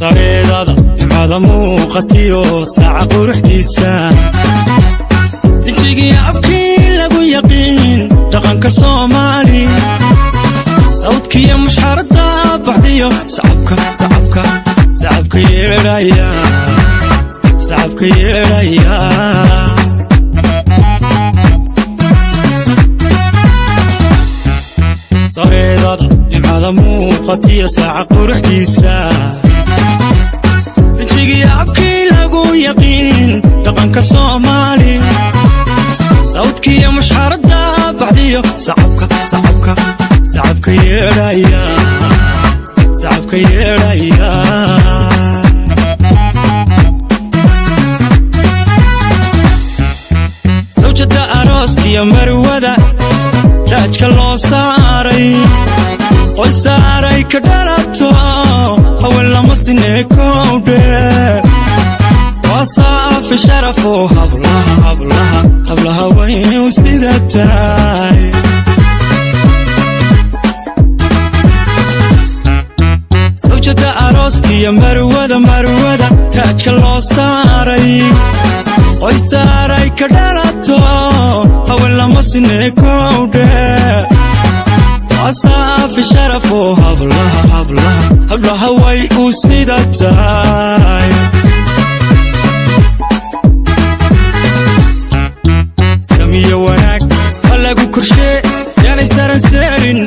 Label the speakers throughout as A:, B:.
A: sareedada imada muuqatiyo saaca quruxdiisa sinjigii abkii lagu yaqiin dhaqanka Soomaali sawdkiyo mushxarada baxdiyo sacabka yeeraya sareedada imada muuqatiyo saaca quruxdiisa sinjigii abkii lagu yaqiin dhaqanka Soomaali sawdkiyo mushxarada baxdiyo sacabka yeeraya sawjada arooskiyo marwada taajka loo saaray qoy saaray ka dhalato haween lama sineekowdhe wasaafi sharafo hablaha waynu sida tahay sawjada arooskiyo marwada taajka loo saaray qoy saaray ka dhalato haween lama sineekowdhe wasaafi sharafo hablaha way u sida tahay samiyo wanaag halagu korshee yaanay saran seerin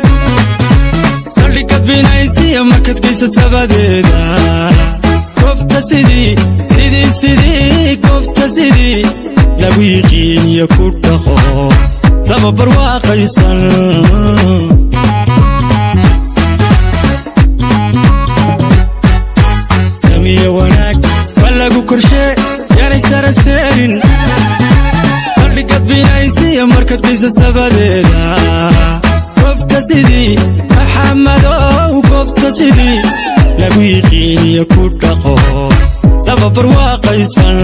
A: saldhigad binaysiya markad geysa sabadeeda goobta sidii lagu yiqiiniyo ku dhaqo sama barwaaqaysan samiyo wanaag halagu korshee yaanay saran seerin saldhigad binaysiya markad geysa sabadeeda goobta sidii maxamadow goobta sidii lagu yiqiiniyo ku dhaqo sama barwaaqaysan